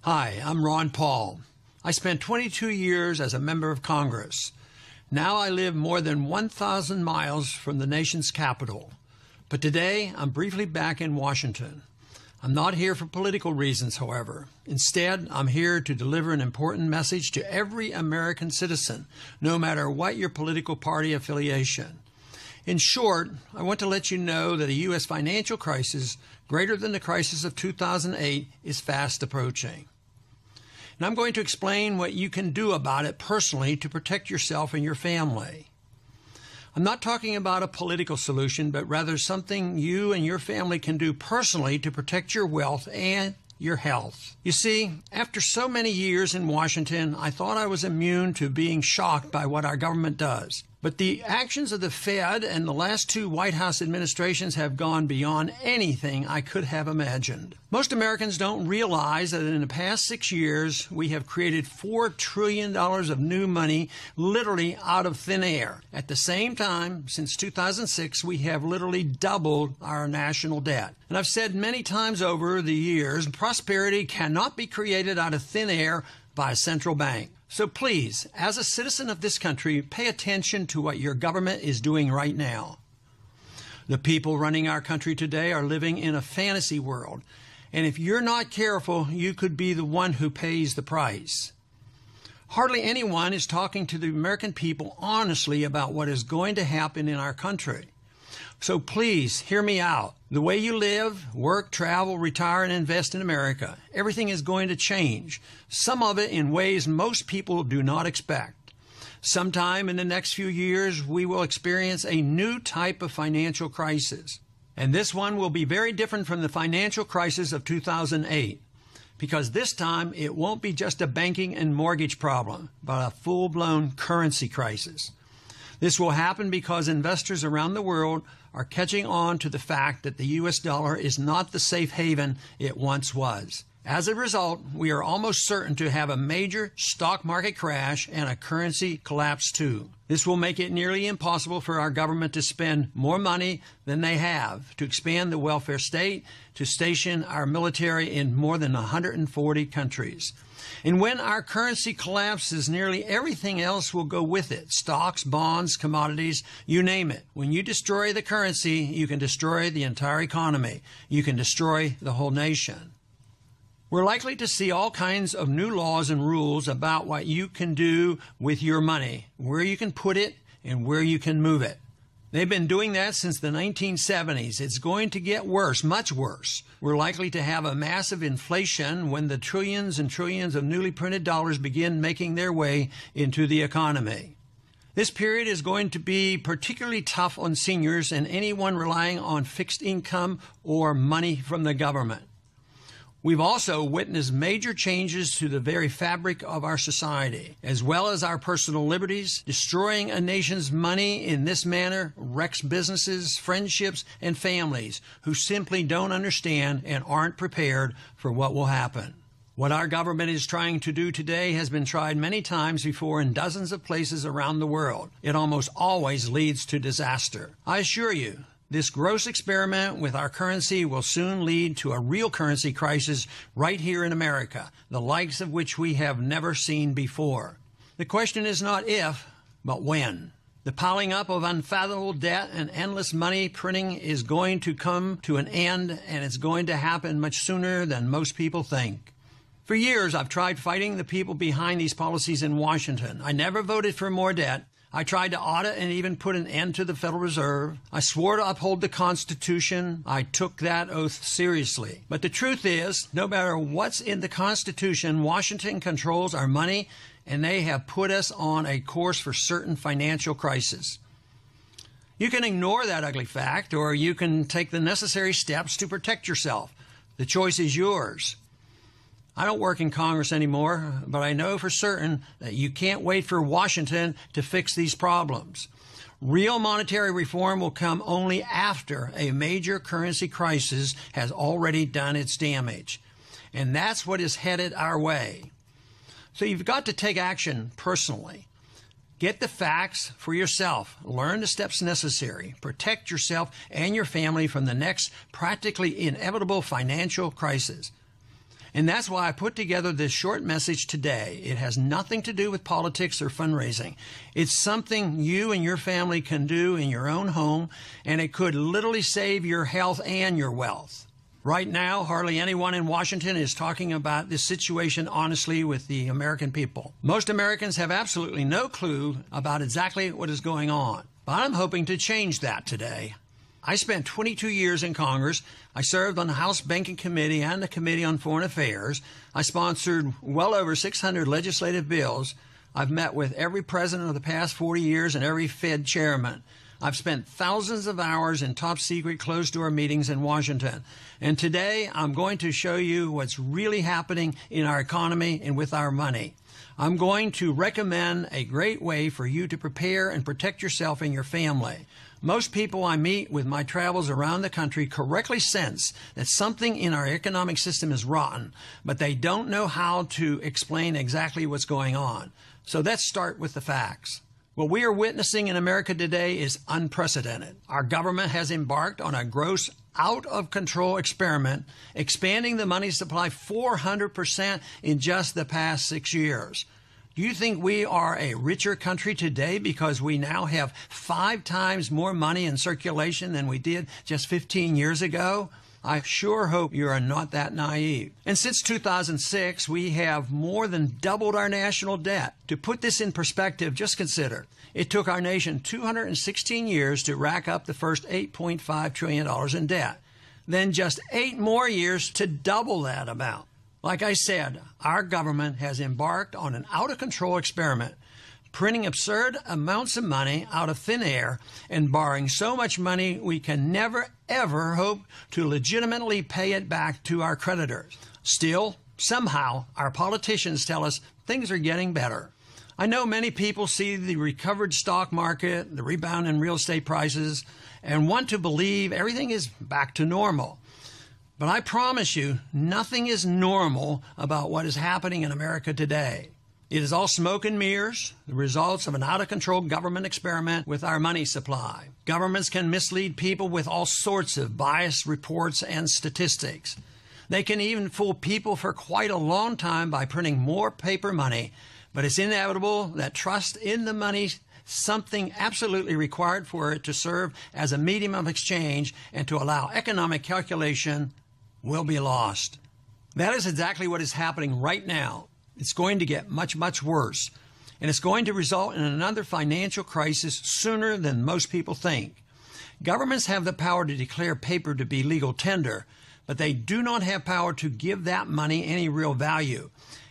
Hi, I'm Ron Paul. I spent 22 years as a member of Congress. Now I live more than 1,000 miles from the nation's capital. But today, I'm briefly back in Washington. I'm not here for political reasons, however. Instead, I'm here to deliver an important message to every American citizen, no matter what your political party affiliation. In short, I want to let you know that a U.S. financial crisis greater than the crisis of 2008 is fast approaching. And I'm going to explain what you can do about it personally to protect yourself and your family. I'm not talking about a political solution, but rather something you and your family can do personally to protect your wealth and your health. You see, after so many years in Washington, I thought I was immune to being shocked by what our government does. But the actions of the Fed and the last two White House administrations have gone beyond anything I could have imagined. Most Americans don't realize that in the past 6 years, we have created $4 trillion of new money literally out of thin air. At the same time, since 2006, we have literally doubled our national debt. And I've said many times over the years, prosperity cannot be created out of thin air by a central bank. So please, as a citizen of this country, pay attention to what your government is doing right now. The people running our country today are living in a fantasy world, and if you're not careful, you could be the one who pays the price. Hardly anyone is talking to the American people honestly about what is going to happen in our country. So please, hear me out. The way you live, work, travel, retire, and invest in America, everything is going to change. Some of it in ways most people do not expect. Sometime in the next few years, we will experience a new type of financial crisis. And this one will be very different from the financial crisis of 2008. Because this time, it won't be just a banking and mortgage problem, but a full-blown currency crisis. This will happen because investors around the world are catching on to the fact that the U.S. dollar is not the safe haven it once was. As a result, we are almost certain to have a major stock market crash and a currency collapse too. This will make it nearly impossible for our government to spend more money than they have to expand the welfare state, to station our military in more than 140 countries. And when our currency collapses, nearly everything else will go with it. Stocks, bonds, commodities, you name it. When you destroy the currency, you can destroy the entire economy. You can destroy the whole nation. We're likely to see all kinds of new laws and rules about what you can do with your money, where you can put it, and where you can move it. They've been doing that since the 1970s. It's going to get worse, much worse. We're likely to have a massive inflation when the trillions and trillions of newly printed dollars begin making their way into the economy. This period is going to be particularly tough on seniors and anyone relying on fixed income or money from the government. We've also witnessed major changes to the very fabric of our society, as well as our personal liberties. Destroying a nation's money in this manner wrecks businesses, friendships, and families who simply don't understand and aren't prepared for what will happen. What our government is trying to do today has been tried many times before in dozens of places around the world. It almost always leads to disaster. I assure you, this gross experiment with our currency will soon lead to a real currency crisis right here in America, the likes of which we have never seen before. The question is not if, but when. The piling up of unfathomable debt and endless money printing is going to come to an end, and it's going to happen much sooner than most people think. For years, I've tried fighting the people behind these policies in Washington. I never voted for more debt. I tried to audit and even put an end to the Federal Reserve. I swore to uphold the Constitution. I took that oath seriously. But the truth is, no matter what's in the Constitution, Washington controls our money, and they have put us on a course for certain financial crisis. You can ignore that ugly fact, or you can take the necessary steps to protect yourself. The choice is yours. I don't work in Congress anymore, but I know for certain that you can't wait for Washington to fix these problems. Real monetary reform will come only after a major currency crisis has already done its damage. And that's what is headed our way. So you've got to take action personally. Get the facts for yourself. Learn the steps necessary. Protect yourself and your family from the next practically inevitable financial crisis. And that's why I put together this short message today. It has nothing to do with politics or fundraising. It's something you and your family can do in your own home, and it could literally save your health and your wealth. Right now, hardly anyone in Washington is talking about this situation honestly with the American people. Most Americans have absolutely no clue about exactly what is going on. But I'm hoping to change that today. I spent 22 years in Congress. I served on the House Banking Committee and the Committee on Foreign Affairs. I sponsored well over 600 legislative bills. I've met with every president of the past 40 years and every Fed chairman. I've spent thousands of hours in top-secret, closed-door meetings in Washington. And today, I'm going to show you what's really happening in our economy and with our money. I'm going to recommend a great way for you to prepare and protect yourself and your family. Most people I meet with my travels around the country correctly sense that something in our economic system is rotten, but they don't know how to explain exactly what's going on. So let's start with the facts. What we are witnessing in America today is unprecedented. Our government has embarked on a gross out-of-control experiment, expanding the money supply 400% in just the past 6 years. Do you think we are a richer country today because we now have 5 times more money in circulation than we did just 15 years ago? I sure hope you are not that naive. And since 2006, we have more than doubled our national debt. To put this in perspective, just consider, it took our nation 216 years to rack up the first $8.5 trillion in debt. Then just 8 more years to double that amount. Like I said, our government has embarked on an out-of-control experiment, printing absurd amounts of money out of thin air and borrowing so much money we can never, ever hope to legitimately pay it back to our creditors. Still, somehow, our politicians tell us things are getting better. I know many people see the recovered stock market, the rebound in real estate prices, and want to believe everything is back to normal. But I promise you, nothing is normal about what is happening in America today. It is all smoke and mirrors, the results of an out-of-control government experiment with our money supply. Governments can mislead people with all sorts of biased reports and statistics. They can even fool people for quite a long time by printing more paper money, but it's inevitable that trust in the money, something absolutely required for it to serve as a medium of exchange and to allow economic calculation, will be lost. That is exactly what is happening right now. It's going to get much, much worse, and it's going to result in another financial crisis sooner than most people think. Governments have the power to declare paper to be legal tender, but they do not have power to give that money any real value.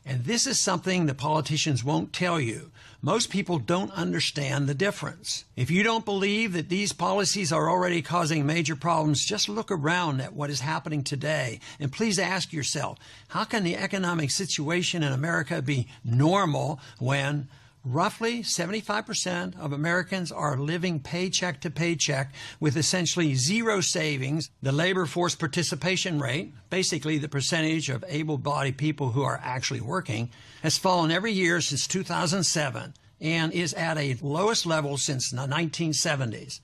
And this is something the politicians won't tell you. Most people don't understand the difference. If you don't believe that these policies are already causing major problems, just look around at what is happening today. And please ask yourself, how can the economic situation in America be normal when roughly 75% of Americans are living paycheck to paycheck with essentially zero savings? The labor force participation rate, basically the percentage of able-bodied people who are actually working, has fallen every year since 2007 and is at a lowest level since the 1970s.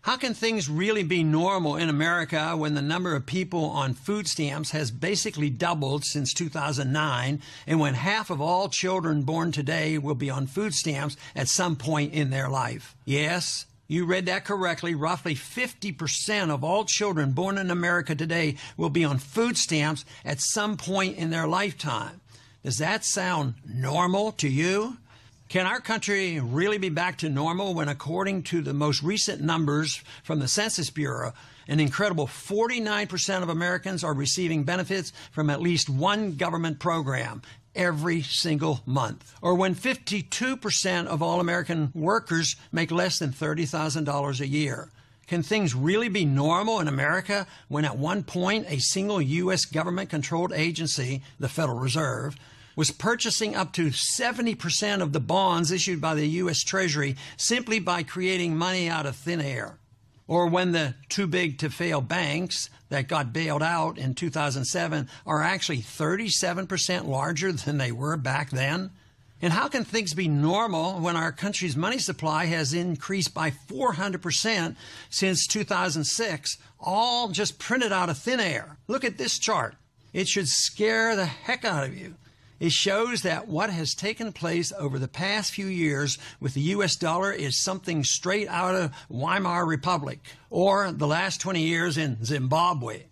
How can things really be normal in America when the number of people on food stamps has basically doubled since 2009 and when half of all children born today will be on food stamps at some point in their life? Yes, you read that correctly. Roughly 50% of all children born in America today will be on food stamps at some point in their lifetime. Does that sound normal to you? Can our country really be back to normal when, according to the most recent numbers from the Census Bureau, an incredible 49% of Americans are receiving benefits from at least one government program every single month? Or when 52% of all American workers make less than $30,000 a year? Can things really be normal in America when at one point a single U.S. government-controlled agency, the Federal Reserve, was purchasing up to 70% of the bonds issued by the U.S. Treasury simply by creating money out of thin air? Or when the too-big-to-fail banks that got bailed out in 2007 are actually 37% larger than they were back then? And how can things be normal when our country's money supply has increased by 400% since 2006, all just printed out of thin air? Look at this chart. It should scare the heck out of you. It shows that what has taken place over the past few years with the U.S. dollar is something straight out of Weimar Republic or the last 20 years in Zimbabwe.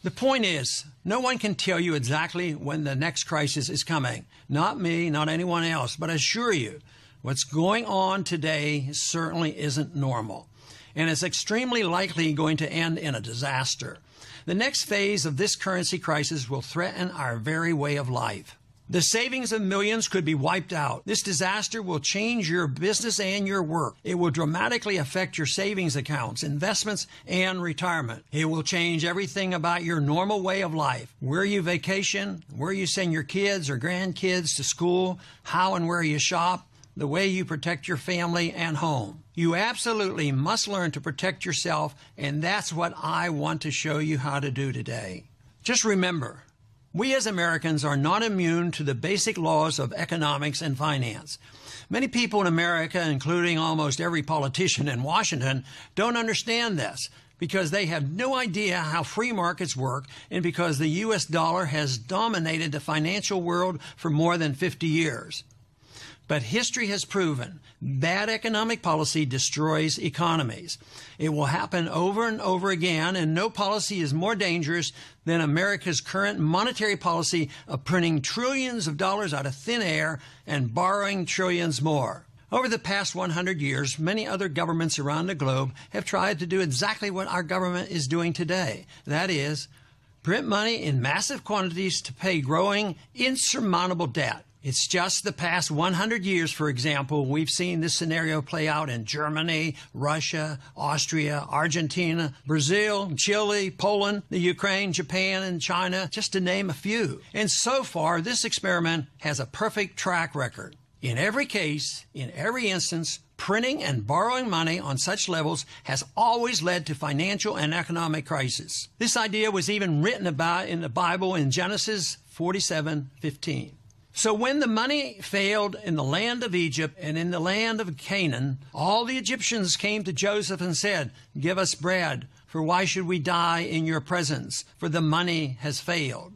The point is, no one can tell you exactly when the next crisis is coming. Not me, not anyone else, but I assure you, what's going on today certainly isn't normal, and it's extremely likely going to end in a disaster. The next phase of this currency crisis will threaten our very way of life. The savings of millions could be wiped out. This disaster will change your business and your work. It will dramatically affect your savings accounts, investments, and retirement. It will change everything about your normal way of life. Where you vacation, where you send your kids or grandkids to school, how and where you shop, the way you protect your family and home. You absolutely must learn to protect yourself, and that's what I want to show you how to do today. Just remember, we as Americans are not immune to the basic laws of economics and finance. Many people in America, including almost every politician in Washington, don't understand this because they have no idea how free markets work and because the U.S. dollar has dominated the financial world for more than 50 years. But history has proven bad economic policy destroys economies. It will happen over and over again, and no policy is more dangerous than America's current monetary policy of printing trillions of dollars out of thin air and borrowing trillions more. Over the past 100 years, many other governments around the globe have tried to do exactly what our government is doing today. That is, print money in massive quantities to pay growing, insurmountable debt. It's just the past 100 years, for example, we've seen this scenario play out in Germany, Russia, Austria, Argentina, Brazil, Chile, Poland, the Ukraine, Japan, and China, just to name a few. And so far, this experiment has a perfect track record. In every case, in every instance, printing and borrowing money on such levels has always led to financial and economic crisis. This idea was even written about in the Bible in Genesis 47:15. So when the money failed in the land of Egypt and in the land of Canaan, all the Egyptians came to Joseph and said, "Give us bread, for why should we die in your presence? For the money has failed."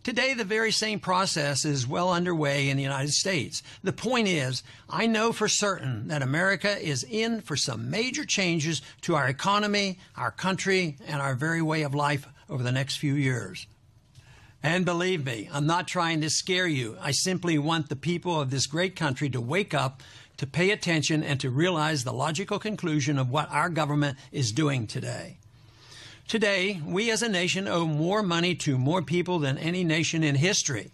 Today, the very same process is well underway in the United States. The point is, I know for certain that America is in for some major changes to our economy, our country, and our very way of life over the next few years. And believe me, I'm not trying to scare you. I simply want the people of this great country to wake up, to pay attention, and to realize the logical conclusion of what our government is doing today. Today, we as a nation owe more money to more people than any nation in history.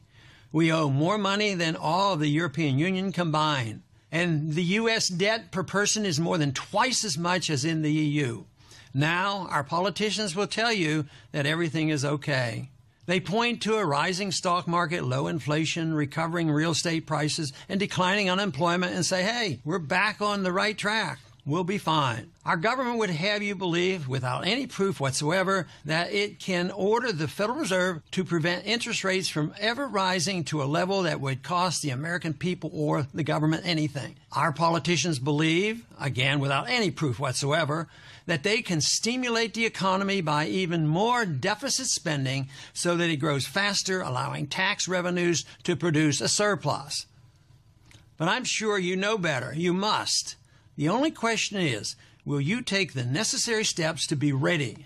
We owe more money than all of the European Union combined. And the U.S. debt per person is more than twice as much as in the EU. Now, our politicians will tell you that everything is okay. They point to a rising stock market, low inflation, recovering real estate prices, and declining unemployment and say, hey, we're back on the right track. We'll be fine. Our government would have you believe, without any proof whatsoever, that it can order the Federal Reserve to prevent interest rates from ever rising to a level that would cost the American people or the government anything. Our politicians believe, again without any proof whatsoever, that they can stimulate the economy by even more deficit spending so that it grows faster, allowing tax revenues to produce a surplus. But I'm sure you know better. You must. The only question is, will you take the necessary steps to be ready?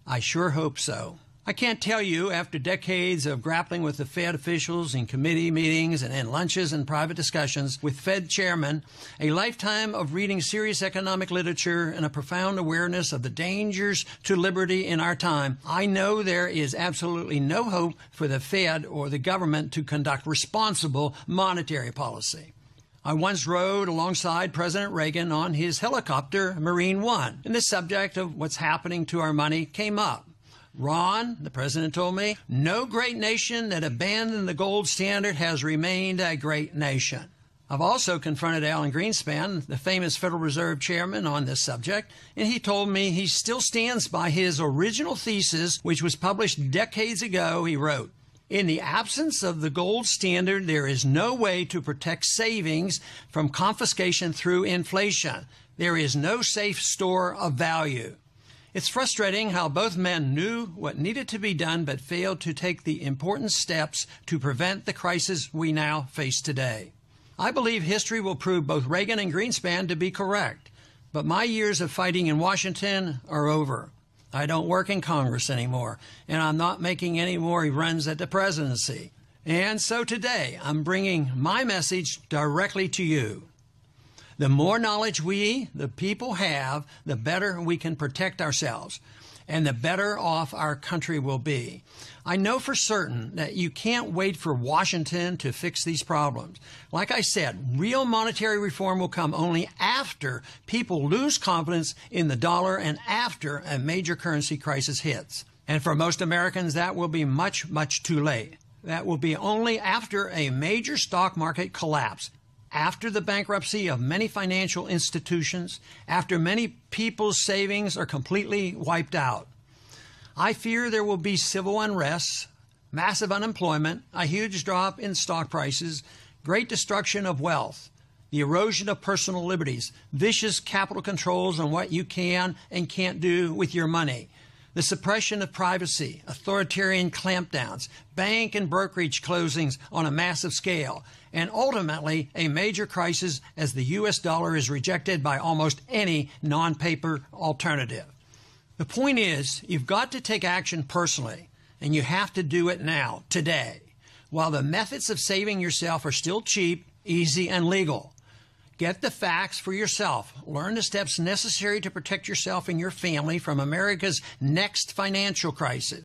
I sure hope so. I can't tell you, after decades of grappling with the Fed officials in committee meetings and in lunches and private discussions with Fed chairmen, a lifetime of reading serious economic literature and a profound awareness of the dangers to liberty in our time, I know there is absolutely no hope for the Fed or the government to conduct responsible monetary policy. I once rode alongside President Reagan on his helicopter, Marine One, and the subject of what's happening to our money came up. Ron, the president told me, no great nation that abandoned the gold standard has remained a great nation. I've also confronted Alan Greenspan, the famous Federal Reserve chairman, on this subject, and he told me he still stands by his original thesis, which was published decades ago. He wrote, "In the absence of the gold standard, there is no way to protect savings from confiscation through inflation. There is no safe store of value." It's frustrating how both men knew what needed to be done but failed to take the important steps to prevent the crisis we now face today. I believe history will prove both Reagan and Greenspan to be correct, but my years of fighting in Washington are over. I don't work in Congress anymore, and I'm not making any more runs at the presidency. And so today, I'm bringing my message directly to you. The more knowledge we, the people, have, the better we can protect ourselves, and the better off our country will be. I know for certain that you can't wait for Washington to fix these problems. Like I said, real monetary reform will come only after people lose confidence in the dollar and after a major currency crisis hits. And for most Americans, that will be much, much too late. That will be only after a major stock market collapse, after the bankruptcy of many financial institutions, after many people's savings are completely wiped out. I fear there will be civil unrest, massive unemployment, a huge drop in stock prices, great destruction of wealth, the erosion of personal liberties, vicious capital controls on what you can and can't do with your money, the suppression of privacy, authoritarian clampdowns, bank and brokerage closings on a massive scale, and ultimately a major crisis as the U.S. dollar is rejected by almost any non-paper alternative. The point is, you've got to take action personally, and you have to do it now, today, while the methods of saving yourself are still cheap, easy, and legal. Get the facts for yourself. Learn the steps necessary to protect yourself and your family from America's next financial crisis.